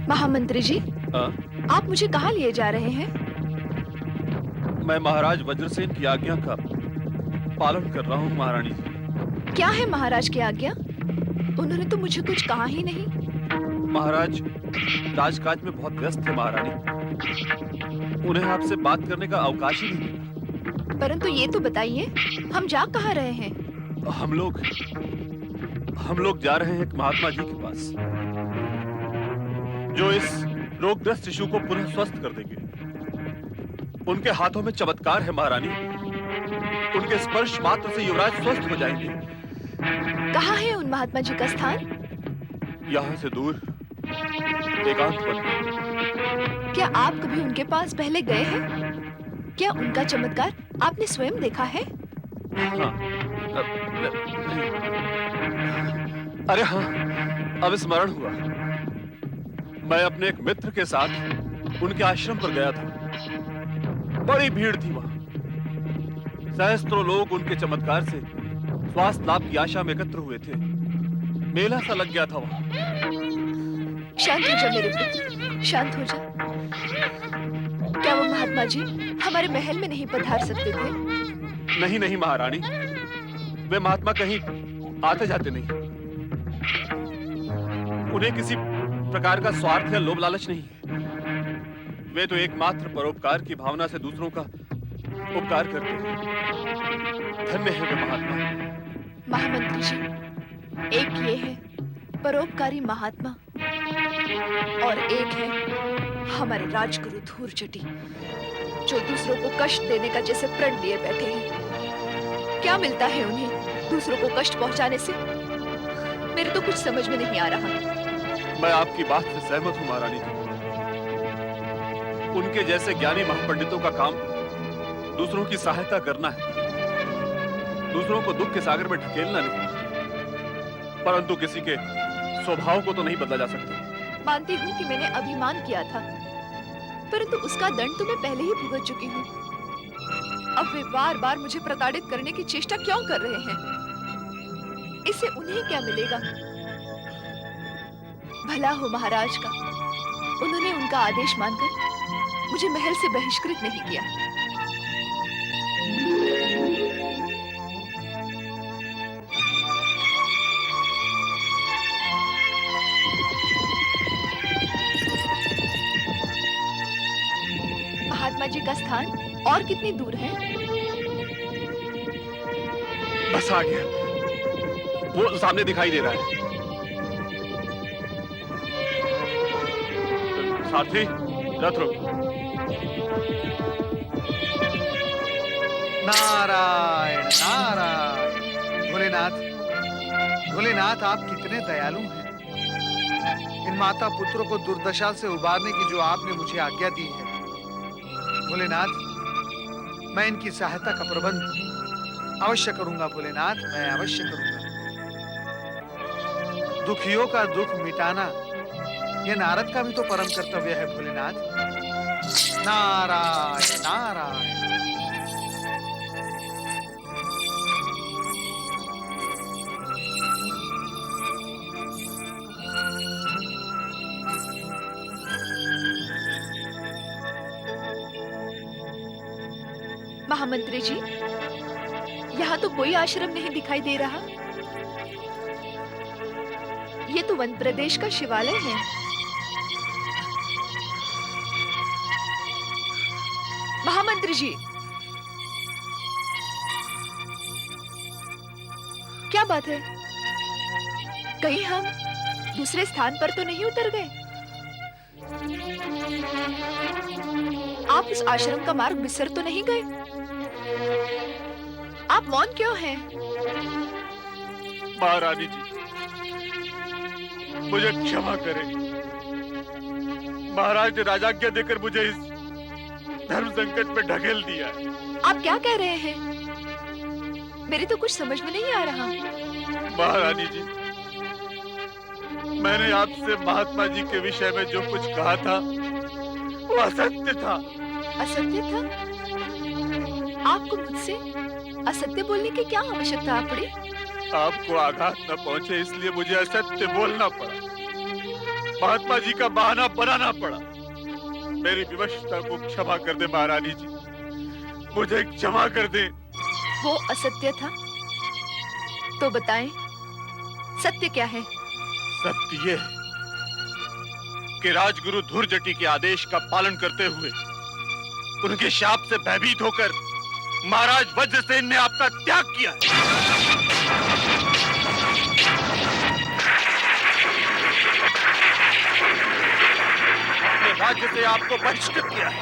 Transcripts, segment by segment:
महामंत्री जी, हाँ? आप मुझे कहाँ लिए जा रहे हैं? मैं महाराज वज्रसेन की आज्ञा का पालन कर रहा हूँ महारानी जी। क्या है महाराज की आज्ञा? उन्होंने तो मुझे कुछ कहा ही नहीं। महाराज राजकाज में बहुत व्यस्त थे महारानी, उन्हें आपसे बात करने का अवकाश ही नहीं मिला। परंतु ये तो बताइए, हम जा कहाँ रहे हैं? हम लोग जा रहे हैं एक महात्मा जी के पास, जो इस रोगग्रस्त शिशु को पुनः स्वस्थ कर देंगे। उनके हाथों में चमत्कार है महारानी, उनके स्पर्श मात्र से युवराज स्वस्थ हो जाएंगे। कहाँ है उन महात्मा जी का स्थान? यहाँ से दूर एकांत पर। क्या आप कभी उनके पास पहले गए हैं? क्या उनका चमत्कार आपने स्वयं देखा है? हाँ, अरे हाँ, अब स्मरण हुआ। मैं अपने एक मित्र के साथ उनके आश्रम पर गया था। बड़ी भीड़ थी वहां, सहस्त्रों लोग उनके चमत्कार से स्वास्थ्य लाभ की आशा में एकत्र हुए थे। मेला सा लग गया था वहां। शांत हो जा मेरे पुत्र, शांत हो जा। क्या वो महात्मा जी हमारे महल में नहीं पधार सकते थे? नहीं नहीं महारानी, वे महात्मा कहीं आते जाते नहीं। उन्हें किसी प्रकार का स्वार्थ या लोभ लालच नहीं है। वे तो एकमात्र परोपकार की भावना से दूसरों का उपकार करते हैं। धन्य है वे महात्मा। महामंत्री जी, एक ये है परोपकारी महात्मा और एक है हमारे राजगुरु धूर्जटी, जो दूसरों को कष्ट देने का जैसे प्रण लिए बैठे हैं। क्या मिलता है उन्हें दूसरों को कष्ट पहुंचाने से? मेरे तो कुछ समझ में नहीं आ रहा। मैं आपकी बात से सहमत हूं महारानी जी। उनके जैसे ज्ञानी महापंडितों का काम दूसरों की सहायता करना है, दूसरों को दुख के सागर में ढकेलना नहीं। परंतु किसी के स्वभाव को तो नहीं बदला जा सकता। मानती हूँ कि मैंने अभिमान किया था, परंतु उसका दंड तो मैं पहले ही भुगत चुकी हूँ। अब वे बार बार मुझे प्रताड़ित करने की चेष्टा क्यों कर रहे हैं? इससे उन्हें क्या मिलेगा? भला हो महाराज का, उन्होंने उनका आदेश मानकर मुझे महल से बहिष्कृत नहीं किया। महात्मा जी का स्थान और कितनी दूर है? बस आ गया, वो सामने दिखाई दे रहा है। साथी, रथ रोक। नारायण नारायण। भोलेनाथ, भोलेनाथ आप कितने दयालु हैं। इन माता पुत्रों को दुर्दशा से उबारने की जो आपने मुझे आज्ञा दी है, भोलेनाथ मैं इनकी सहायता का प्रबंध अवश्य करूंगा। भोलेनाथ मैं अवश्य करूंगा। दुखियों का दुख मिटाना यह नारद का भी तो परम कर्तव्य है। भोलेनाथ नारायण नारायण। महामंत्री जी, यहाँ तो कोई आश्रम नहीं दिखाई दे रहा। ये तो वन प्रदेश का शिवालय है। महामंत्री जी, क्या बात है? कहीं हम दूसरे स्थान पर तो नहीं उतर गए? आप इस आश्रम का मार्ग बिसर तो नहीं गए? आप मौन क्यों हैं? महारानी जी, मुझे क्षमा करें। महाराज ने राजाज्ञा देकर मुझे इस धर्म संकट में ढकेल दिया है। आप क्या कह रहे हैं? मेरी तो कुछ समझ में नहीं आ रहा। महारानी जी, मैंने आपसे महात्मा जी के विषय में जो कुछ कहा था वो असत्य था। असत्य था? आपको मुझसे असत्य बोलने की क्या आवश्यकता पड़ी? आपको आघात न पहुंचे इसलिए मुझे असत्य बोलना पड़ा। महात्मा जी का बहाना बनाना पड़ा। मेरी विवशता को क्षमा कर दे महारानी जी, मुझे क्षमा कर दे। वो असत्य था तो बताएं, सत्य क्या है? सत्य ये है कि राजगुरु धूर्जटी के आदेश का पालन करते हुए उनके शाप से भयभीत होकर महाराज वज्रसेन ने आपका त्याग किया है। अपने राज्य से आपको बहिष्कृत किया है।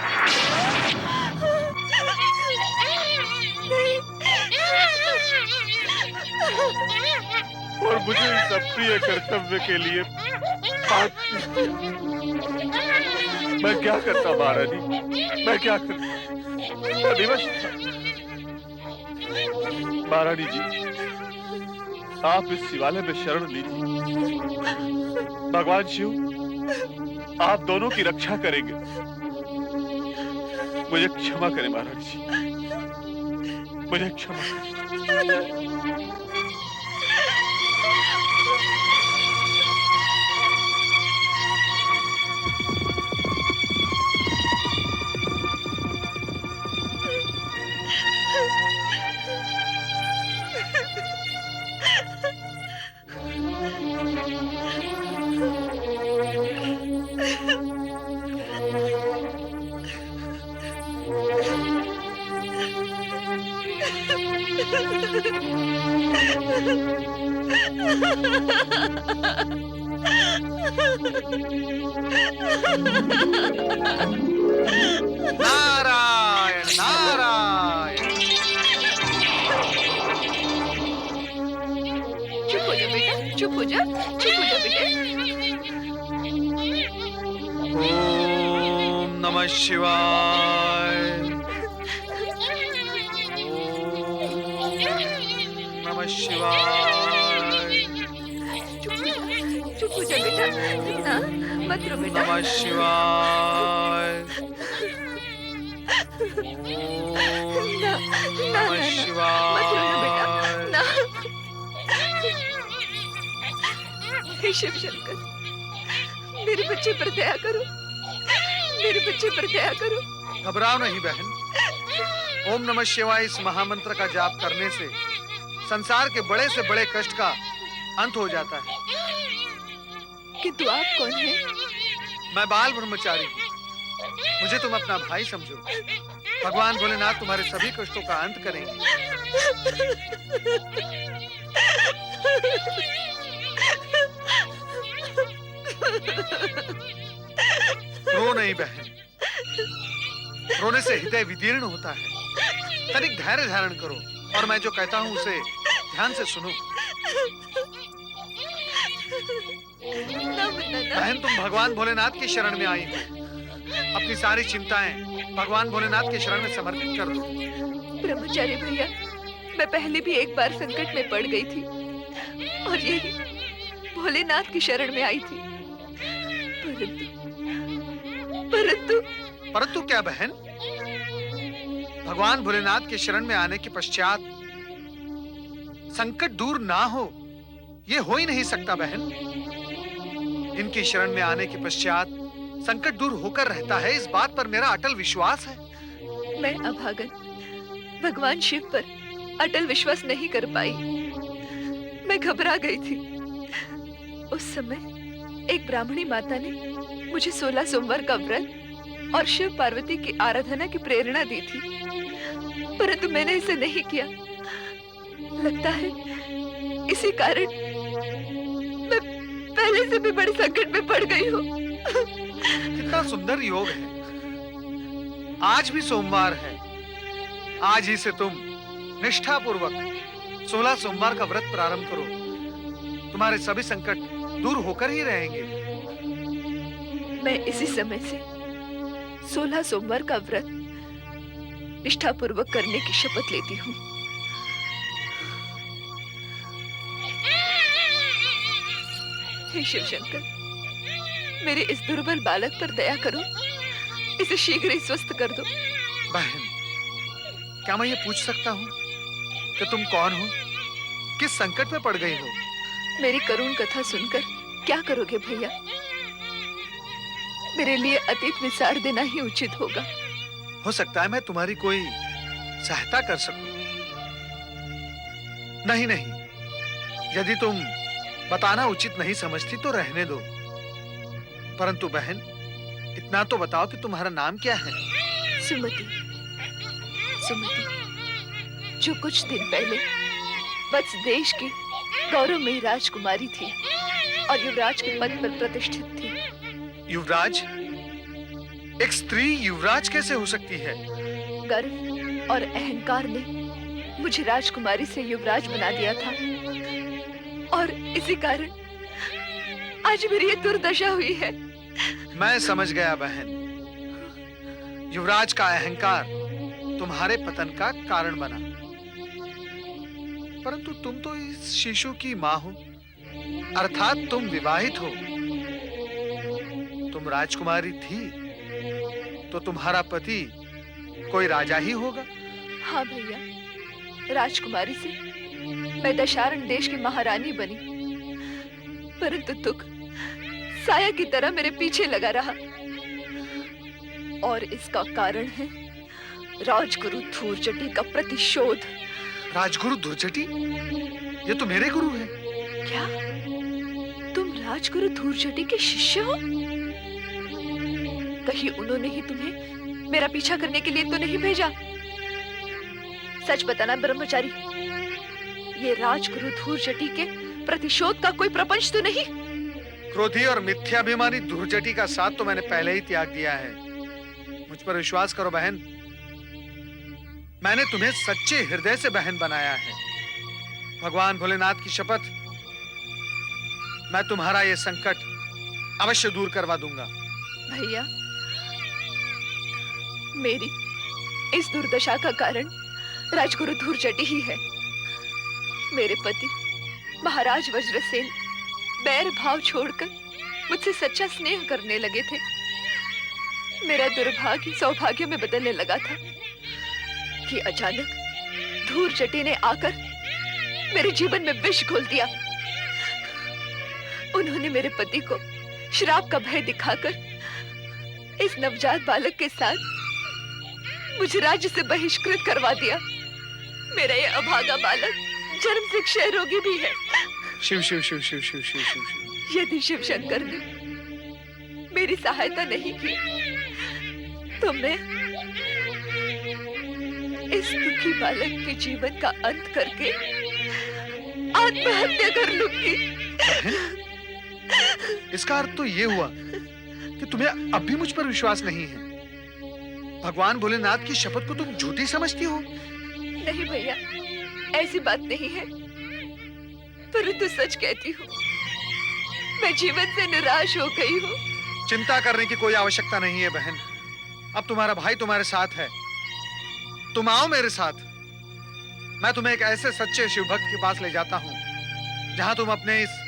और मुझे इस अप्रिय कर्तव्य के लिए मैं क्या करता महारानी, मैं क्या करता, मैं विवश था। महारानी जी, आप इस शिवालय में शरण लीजिए। भगवान शिव आप दोनों की रक्षा करेंगे। मुझे क्षमा करें महारानी जी, मुझे क्षमा करें। नारायण नारायण। चुप हो जा बेटा, चुप हो जा, चुप हो जा बेटे। ओम नमः शिवाय। ओम नमः शिवाय। चुप हो जा बेटा, ना मत रो बेटा। नमः शिवाय। ना, ना, नमः शिवाय। मत रो बेटा, ना। हे शिव शंकर, मेरे बच्चे पर दया करो, मेरे बच्चे पर दया करो। घबराओ नहीं बहन। ओम नमः शिवाय इस महामंत्र का जाप करने से संसार के बड़े से बड़े कष्ट का अंत हो जाता है। किंतु आप कौन हैं? मैं बाल ब्रह्मचारी हूँ। मुझे तुम अपना भाई समझो। भगवान भोलेनाथ तुम्हारे सभी कष्टों का अंत करेंगे। रो नहीं बहन, रोने से हृदय विदीर्ण होता है। तनिक धैर्य धारण करो और मैं जो कहता हूँ उसे ध्यान से सुनो। बहन, तुम भगवान भोलेनाथ की शरण में आई हो। अपनी सारी चिंताएं भगवान भोलेनाथ के शरण में समर्पित कर दो। ब्रह्मचारी भैया, मैं पहले भी एक बार संकट में पड़ गई थी और यही भोलेनाथ की शरण में आई थी। परंतु परंतु क्या बहन? भगवान भोलेनाथ के शरण में आने के पश्चात संकट दूर ना हो, ये हो ही नहीं सकता बहन। इनकी शरण में आने के पश्चात संकट दूर होकर रहता है, इस बात पर मेरा अटल विश्वास है। मैं अभागन भगवान शिव पर अटल विश्वास नहीं कर पाई। मैं घबरा गई थी। उस समय एक ब्राह्मणी माता ने मुझे 16 सोमवार का व्रत और शिव पार्वती की आराधना की प्रेरणा दी थी, परंतु मैंने इसे नहीं किया। लगता है इसी कारण मैं पहले से भी बड़े संकट में पड़ गई हूँ। कितना सुंदर योग है। आज भी सोमवार है। आज ही से तुम निष्ठापूर्वक 16 सोमवार का व्रत प्रारंभ करो। तुम्हारे सभी संकट दूर होकर ही रहेंगे। मैं इसी समय से 16 सोमवार का व्रत निष्ठापूर्वक करने की शपथ लेती हूँ। हे शिव शंकर, मेरे इस दुर्बल बालक पर दया करो, इसे शीघ्र ही स्वस्थ कर दो। बहन, क्या मैं ये पूछ सकता हूँ कि तुम कौन हो? किस संकट में पड़ गई हो? मेरी करुण कथा सुनकर क्या करोगे भैया? मेरे लिए अतीत विसार देना ही उचित होगा। हो सकता है मैं तुम्हारी कोई सहायता कर सकूं। नहीं नहीं, यदि तुम बताना उचित नहीं समझती तो रहने दो। परंतु बहन, इतना तो बताओ कि तुम्हारा नाम क्या है? सुमति। सुमति, जो कुछ दिन पहले वत्स देश की गौरवमयी राजकुमारी थी और युवराज के पद पर प्रतिष्ठित थी। युवराज? एक स्त्री युवराज कैसे हो सकती है? गर्व और अहंकार ने मुझे राजकुमारी से युवराज बना दिया था और इसी कारण आज मेरी ये दुर्दशा हुई है। मैं समझ गया बहन। युवराज का अहंकार तुम्हारे पतन का कारण बना। परंतु तुम तो इस शिशु की मां हो, अर्थात तुम विवाहित हो। तुम राजकुमारी थी तो तुम्हारा पति कोई राजा ही होगा। हाँ भैया, राजकुमारी से मैं दशारण देश की महारानी बनी, परंतु दुख साया की तरह मेरे पीछे लगा रहा और इसका कारण है राजगुरु धूर्जटी का प्रतिशोध। राजगुरु धूर्जटी? ये तो मेरे गुरु हैं। क्या तुम राजगुरु धूर्जटी के शिष्य हो? कहीं उन्होंने ही तुम्हें मेरा पीछा करने के लिए तो नहीं भेजा? सच बताना ब्रह्मचारी, ये राजगुरु धूर्जटी के प्रतिशोध का कोई प्रपंच तो नहीं? क्रोधी और मिथ्याभिमानी धूर्जटी का साथ तो मैंने पहले ही त्याग दिया है। मुझ पर विश्वास करो बहन, मैंने तुम्हें सच्चे हृदय से बहन बनाया है। भगवान भोलेनाथ की शपथ, मैं तुम्हारा ये संकट अवश्य दूर करवा दूंगा। भैया, मेरी इस दुर्दशा का कारण राजगुरु धूर्जटी ही है। मेरे पति महाराज वज्रसेन बैर भाव छोड़कर मुझसे सच्चा स्नेह करने लगे थे। मेरा दुर्भाग्य सौभाग्य में बदलने लगा था कि अचानक धूर्जटी ने आकर मेरे जीवन में विष घोल दिया। उन्होंने मेरे पति को श्राप का भय दिखाकर इस नवजात बालक के साथ मुझे राज्य से बहिष्कृत करवा दिया। मेरा ये अभागा बालक जन्म से क्षय रोगी भी है। शिव शिव शिव शिव शिव शिव शिव शिव। यदि शिव शंकर ने मेरी सहायता नहीं की तो मैं इस दुखी बालक के जीवन का अंत करके आत्महत्या कर लूंगी। इसका अर्थ तो ये हुआ कि तुम्हें अब भी मुझ पर विश्वास नहीं है। भगवान भोलेनाथ की शपथ को तुम झूठी समझती हो? नहीं भैया, ऐसी बात नहीं है, परंतु सच कहती हूँ, मैं जीवन से निराश हो गई हूँ। चिंता करने की कोई आवश्यकता नहीं है बहन। अब तुम्हारा भाई तुम्हारे साथ है। तुम आओ मेरे साथ। मैं तुम्हें एक ऐसे सच्चे शिव भक्त के पास ले जाता हूँ जहाँ तुम अपने इस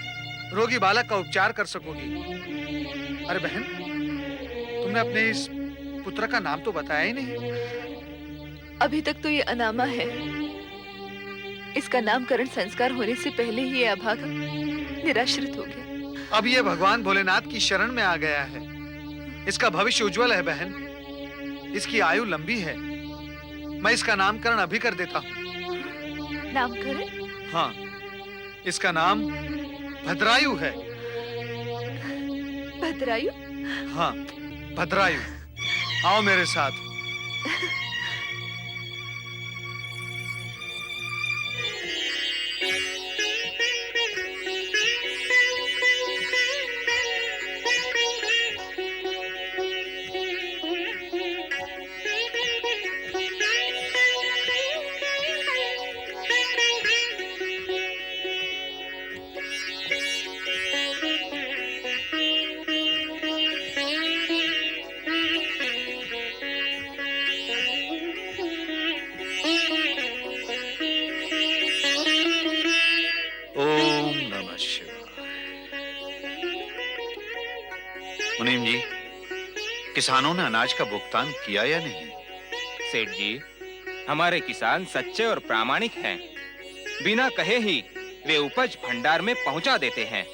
रोगी बालक का उपचार कर सकोगी। अरे बहन, तुमने अपने इस पुत्र का नाम तो बताया ही नहीं। अभी तक तो ये अनामा है। इसका नामकरण संस्कार होने से पहले ही ये अभागा निराश्रित हो गया। अब ये भगवान भोलेनाथ की शरण में आ गया है। इसका भविष्य उज्जवल है बहन। इसकी आयु लंबी है। मैं इसका नामकरण अभी कर देता हूँ। नामकरण? हाँ, इसका नाम भद्रायु है। भद्रायु? हाँ, भद्रायु। आओ मेरे साथ। मुनीम जी, किसानों ने अनाज का भुगतान किया या नहीं? सेठ जी, हमारे किसान सच्चे और प्रामाणिक हैं। बिना कहे ही वे उपज भंडार में पहुंचा देते हैं।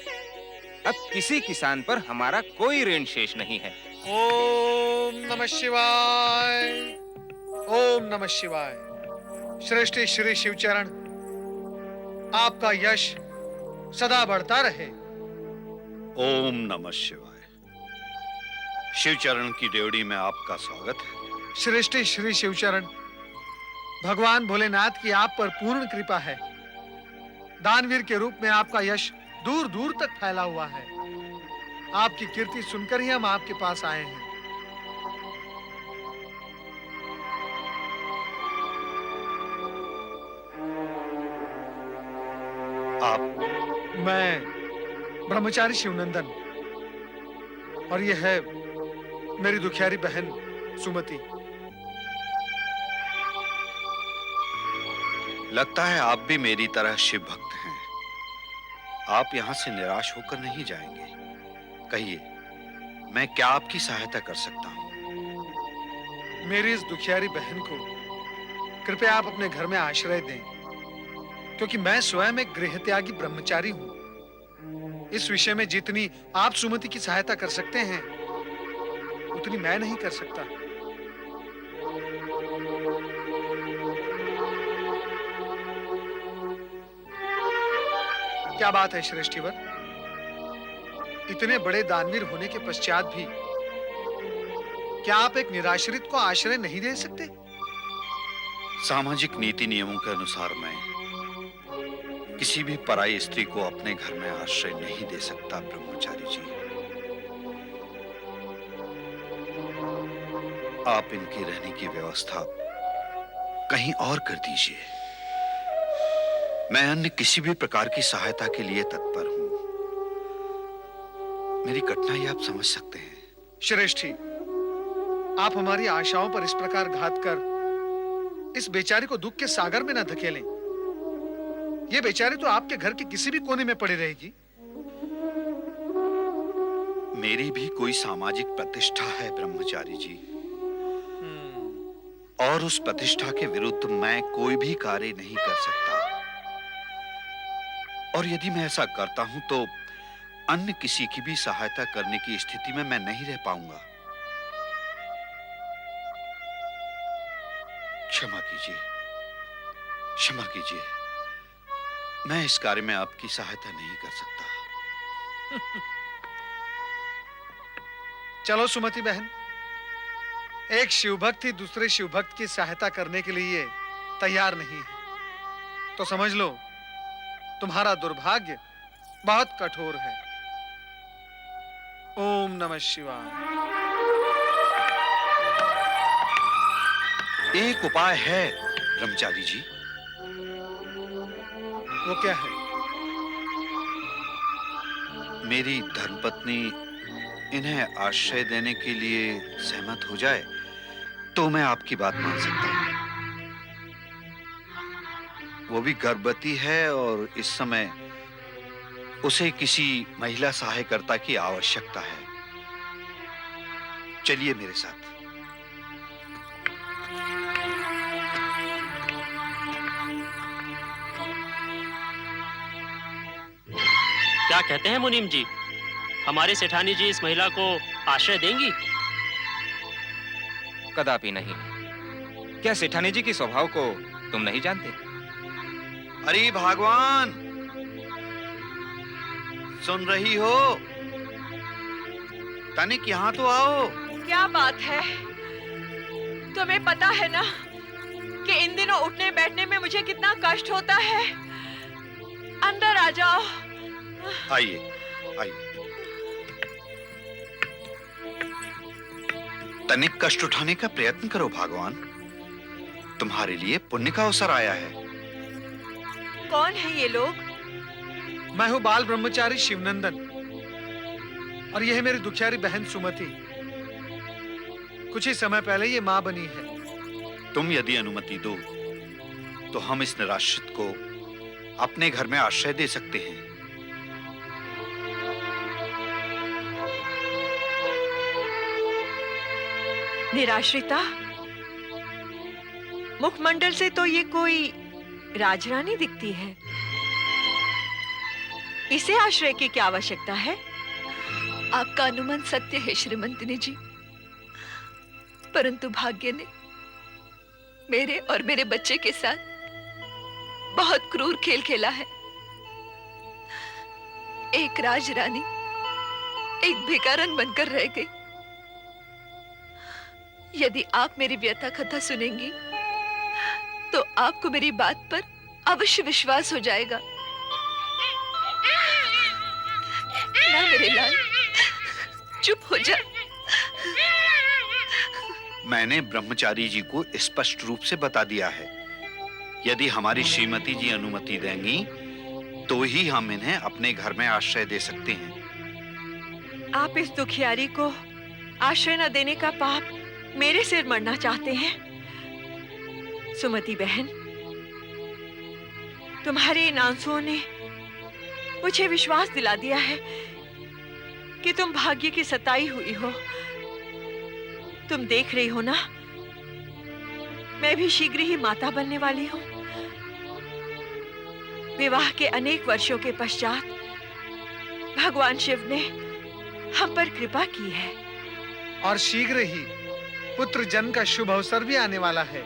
अब किसी किसान पर हमारा कोई ऋण शेष नहीं है। ओम नमः शिवाय, ओम नमः शिवाय। श्रेष्ठी श्री शिवचरण, आपका यश सदा बढ़ता रहे। ओम नमः शिवाय। शिवचरण की ड्योढ़ी में आपका स्वागत है। श्रेष्ठी श्री शिवचरण, भगवान भोलेनाथ की आप पर पूर्ण कृपा है। दानवीर के रूप में आपका यश दूर दूर तक फैला हुआ है। आपकी कीर्ति सुनकर ही हम आपके पास आए हैं। आप? मैं ब्रह्मचारी शिवनंदन, और यह है मेरी दुखियारी बहन सुमति। लगता है आप भी मेरी तरह शिव भक्त हैं। आप यहां से निराश होकर नहीं जाएंगे। कहिए, मैं क्या आपकी सहायता कर सकता हूं? मेरी इस दुखियारी बहन को कृपया आप अपने घर में आश्रय दें, क्योंकि मैं स्वयं एक गृहत्यागी ब्रह्मचारी हूं। इस विषय में जितनी आप सुमति की सहायता कर सकते हैं, उतनी मैं नहीं कर सकता। क्या बात है श्रेष्ठीवर, इतने बड़े दानवीर होने के पश्चात भी क्या आप एक निराश्रित को आश्रय नहीं दे सकते? सामाजिक नीति नियमों के अनुसार मैं किसी भी पराई स्त्री को अपने घर में आश्रय नहीं दे सकता ब्रह्मचारी जी। आप इनकी रहने की व्यवस्था कहीं और कर दीजिए। मैं अन्य किसी भी प्रकार की सहायता के लिए तत्पर हूं। मेरी कठिनाई आप समझ सकते हैं। श्रेष्ठी, आप हमारी आशाओं पर इस प्रकार घात कर इस बेचारी को दुख के सागर में न धकेलें। ये बेचारी तो आपके घर के किसी भी कोने में पड़ी रहेगी। मेरी भी कोई सामाजिक प्रतिष्ठा है ब्रह्मचारी जी, और उस प्रतिष्ठा के विरुद्ध मैं कोई भी कार्य नहीं कर सकता। और यदि मैं ऐसा करता हूं तो अन्य किसी की भी सहायता करने की स्थिति में मैं नहीं रह पाऊंगा। क्षमा कीजिए, क्षमा कीजिए। मैं इस कार्य में आपकी सहायता नहीं कर सकता। चलो सुमति बहन, एक शिवभक्त ही दूसरे शिवभक्त की सहायता करने के लिए तैयार नहीं है, तो समझ लो तुम्हारा दुर्भाग्य बहुत कठोर है। ओम नमः शिवाय। एक उपाय है ब्रह्मचारी जी। वो क्या है? मेरी धर्मपत्नी इन्हें आश्रय देने के लिए सहमत हो जाए तो मैं आपकी बात मान सकता हूं। वो भी गर्भवती है और इस समय उसे किसी महिला सहायकर्ता की आवश्यकता है। चलिए मेरे साथ। क्या कहते हैं मुनीम जी, हमारे सेठानी जी इस महिला को आश्रय देंगी? कदापि नहीं। क्या सेठानी जी की स्वभाव को तुम नहीं जानते? अरे भगवान, सुन रही हो? तनिक यहाँ तो आओ। क्या बात है? तुम्हें पता है ना कि इन दिनों उठने बैठने में मुझे कितना कष्ट होता है। अंदर आ जाओ। आइए, आइए। तनिक कष्ट उठाने का प्रयत्न करो भगवान। तुम्हारे लिए पुण्य का अवसर आया है। कौन है ये लोग? मैं हूं बाल ब्रह्मचारी शिवनंदन, और यह है मेरी दुखियारी बहन सुमति। कुछ ही समय पहले ये मां बनी है। तुम यदि अनुमति दो तो हम इस निराश्रित को अपने घर में आश्रय दे सकते हैं। निराश्रिता? मुखमंडल से तो ये कोई राजरानी दिखती है। इसे आश्रय की क्या आवश्यकता है? आपका अनुमान सत्य है श्रीमंतिनी जी, परंतु भाग्य ने मेरे और मेरे बच्चे के साथ बहुत क्रूर खेल खेला है। एक राजरानी एक भिखारन बनकर रह गई। यदि आप मेरी व्यथा कथा सुनेंगी तो आपको मेरी बात पर अवश्य विश्वास हो जाएगा। ना मेरे लाल, चुप हो जा। मैंने ब्रह्मचारी जी को स्पष्ट रूप से बता दिया है, यदि हमारी श्रीमती जी अनुमति देंगी तो ही हम इन्हें अपने घर में आश्रय दे सकते हैं। आप इस दुखियारी को आश्रय न देने का पाप मेरे सिर मरना चाहते हैं? सुमति बहन, तुम्हारे इन आंसुओं ने मुझे विश्वास दिला दिया है कि तुम भाग्य की सताई हुई हो। तुम देख रही हो ना, मैं भी शीघ्र ही माता बनने वाली हूँ। विवाह के अनेक वर्षों के पश्चात भगवान शिव ने हम पर कृपा की है और शीघ्र ही पुत्र जन्म का शुभ अवसर भी आने वाला है।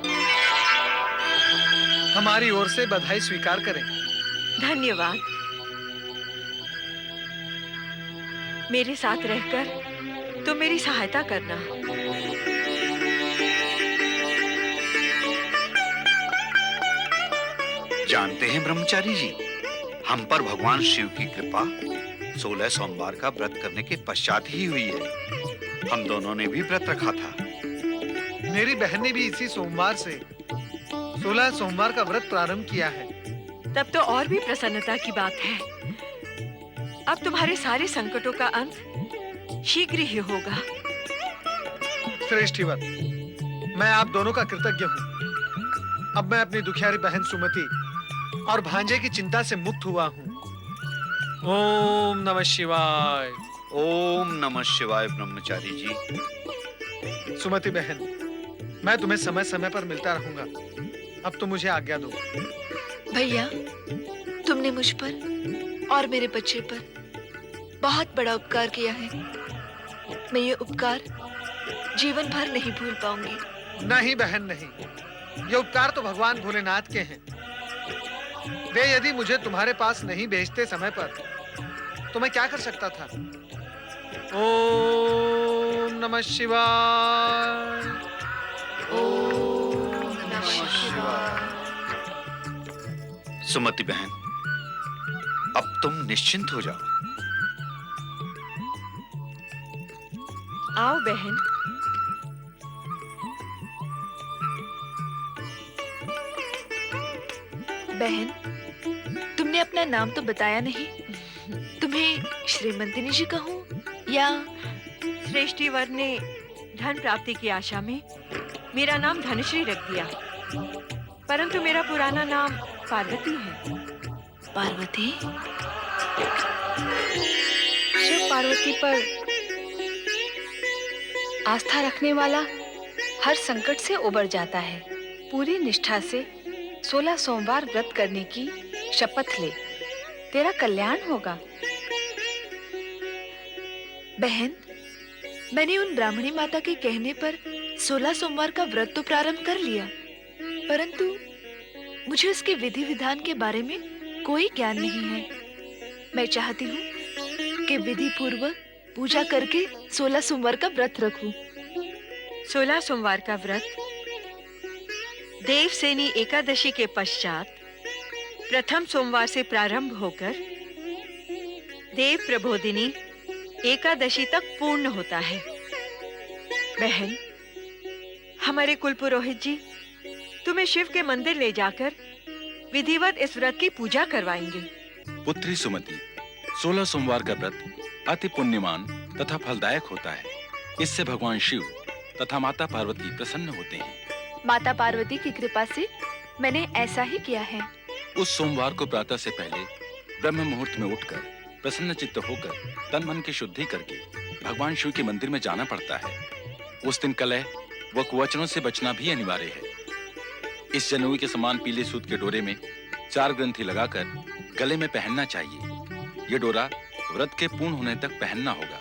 हमारी ओर से बधाई स्वीकार करें। धन्यवाद। मेरे साथ रहकर तुम मेरी सहायता करना। जानते हैं ब्रह्मचारी जी, हम पर भगवान शिव की कृपा 16 सोमवार का व्रत करने के पश्चात ही हुई है। हम दोनों ने भी व्रत रखा था। मेरी बहन ने भी इसी सोमवार से 16 सोमवार का व्रत प्रारंभ किया है। तब तो और भी प्रसन्नता की बात है। अब तुम्हारे सारे संकटों का अंत शीघ्र ही होगा। श्रेष्ठीवर, मैं आप दोनों का कृतज्ञ हूँ। अब मैं अपनी दुखियारी बहन सुमति और भांजे की चिंता से मुक्त हुआ हूँ। ओम नमः शिवाय। ओम नमः शिवाय। ब्रह्मचारी जी, सुमति बहन, मैं तुम्हें समय समय पर मिलता रहूंगा। अब तुम मुझे आज्ञा दो। भैया, तुमने मुझ पर और मेरे बच्चे पर बहुत बड़ा उपकार किया है। मैं ये उपकार जीवन भर नहीं भूल पाऊंगी। नहीं बहन, नहीं। ये उपकार तो भगवान भोलेनाथ के हैं। वे यदि मुझे तुम्हारे पास नहीं भेजते समय पर तो मैं क्या कर सकता था। ओम नमः शिवाय। ओम नमः शिवाय। सुमति बहन, अब तुम निश्चिंत हो जाओ। आओ बहन। बहन, तुमने अपना नाम तो बताया नहीं। तुम्हें श्रीमंतिनी जी कहूं या? श्रेष्ठीवर ने धन प्राप्ति की आशा में मेरा नाम धनश्री रख दिया, परंतु मेरा पुराना नाम पार्वती है। पार्वती? शिव पार्वती पर आस्था रखने वाला हर संकट से उबर जाता है। पूरी निष्ठा से 16 सोमवार व्रत करने की शपथ ले, तेरा कल्याण होगा। बहन, मैंने उन ब्राह्मणी माता के कहने पर 16 सोमवार का व्रत तो प्रारंभ कर लिया, परंतु मुझे उसके विधि विधान के बारे में कोई ज्ञान नहीं है। मैं चाहती हूँ कि विधि पूर्वक पूजा करके 16 सोमवार का व्रत रखूं। 16 सोमवार का व्रत देवसेनी एकादशी के पश्चात प्रथम सोमवार से प्रारंभ होकर देव प्रबोधिनी एकादशी तक पूर्ण होता है। बहन, हमारे कुल पुरोहित जी तुम्हें शिव के मंदिर ले जाकर विधिवत इस व्रत की पूजा करवाएंगे। पुत्री सुमति, 16 सोमवार का व्रत अति पुण्यमान तथा फलदायक होता है। इससे भगवान शिव तथा माता पार्वती प्रसन्न होते हैं। माता पार्वती की कृपा से मैंने ऐसा ही किया है। उस सोमवार को प्रातः से पहले ब्रह्म मुहूर्त में उठकर प्रसन्न चित्त होकर तन मन की शुद्धि करके भगवान शिव के मंदिर में जाना पड़ता है। उस दिन कलह व कुवचनों से बचना भी अनिवार्य है। इस जनेऊ के समान पीले सूत के डोरे में 4 ग्रंथि लगाकर गले में पहनना चाहिए। ये डोरा व्रत के पूर्ण होने तक पहनना होगा।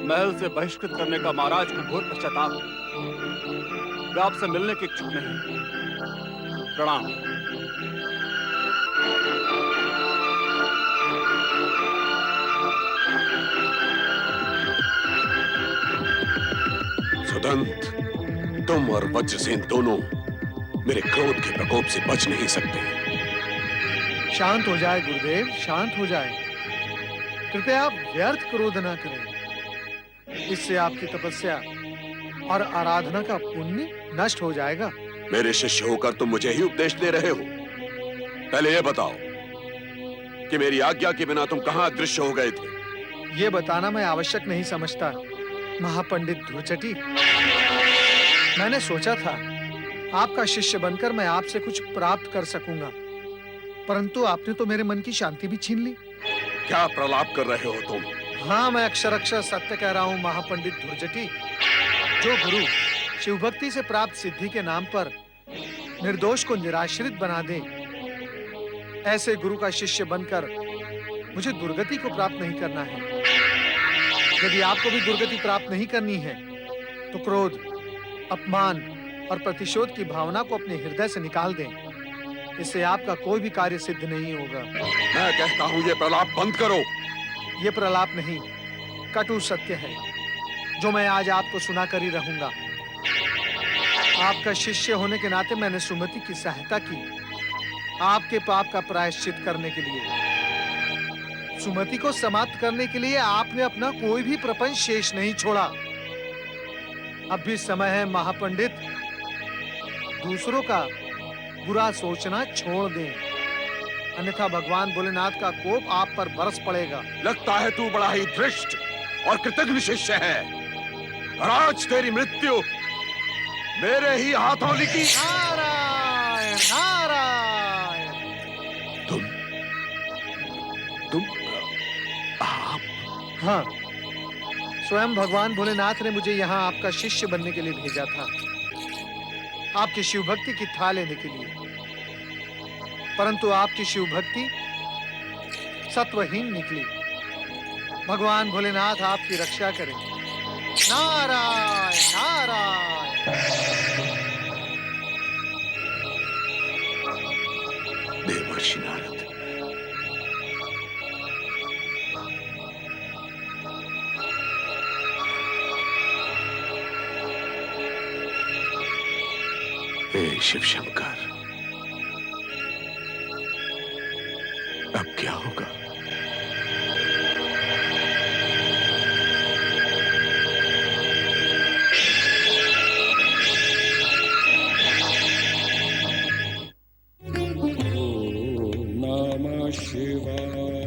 महल से बहिष्कृत करने का महाराज को घोर पश्चाताप है। वे आपसे मिलने के इच्छुक नहीं। प्रणाम। सुदंत, तुम और वज्रसेन दोनों मेरे क्रोध के प्रकोप से बच नहीं सकते। शांत हो जाए गुरुदेव, शांत हो जाए। कृपया आप व्यर्थ क्रोध ना करें। इससे आपकी तपस्या और आराधना का पुण्य नष्ट हो जाएगा। मेरे शिष्य होकर तुम मुझे ही उपदेश दे रहे हो। पहले यह बताओ कि मेरी आज्ञा के बिना तुम कहां अदृश्य हो गए थे? ये बताना मैं आवश्यक नहीं समझता महापंडित धुर्चटी। मैंने सोचा था आपका शिष्य बनकर मैं आपसे कुछ प्राप्त कर सकूंगा, परंतु आपने तो मेरे मन की शांति भी छीन ली। क्या प्रलाप कर रहे हो तुम? हाँ, मैं अक्षर अक्षर सत्य कह रहा हूँ महापंडित धुर्जटी। जो गुरु शिवभक्ति से प्राप्त सिद्धि के नाम पर निर्दोष को निराश्रित बना दे, ऐसे गुरु का शिष्य बनकर मुझे दुर्गति को प्राप्त नहीं करना है। यदि आपको भी दुर्गति प्राप्त नहीं करनी है तो क्रोध, अपमान और प्रतिशोध की भावना को अपने हृदय से निकाल दें। इससे आपका कोई भी कार्य सिद्ध नहीं होगा। मैं कहता हूं ये प्रलाप बंद करो। ये प्रलाप नहीं, कटु सत्य है जो मैं आज आपको सुनाकर ही रहूंगा। आपका शिष्य होने के नाते मैंने सुमति की सहायता की आपके पाप का प्रायश्चित करने के लिए। सुमति को समाप्त करने के लिए आपने अपना कोई भी प्रपंच शेष नहीं छोड़ा। अब भी समय है महापंडित, दूसरों का बुरा सोचना छोड़ दें, अन्यथा भगवान भोलेनाथ का कोप आप पर बरस पड़ेगा। लगता है तू बड़ा ही धृष्ट और कृतघ्न शिष्य है। और आज तेरी मृत्यु मेरे ही हाथों लिखी। नारायण नारायण। तुम आप? हाँ, स्वयं भगवान भोलेनाथ ने मुझे यहाँ आपका शिष्य बनने के लिए भेजा था, आपकी शिव भक्ति की था लेने के लिए। परंतु आपकी शिव भक्ति सत्वहीन निकली। भगवान भोलेनाथ आपकी रक्षा करें। नारायण नारायण। देवर्षि नारद, हे शिव शंकर, अब क्या होगा? नमः शिवाय।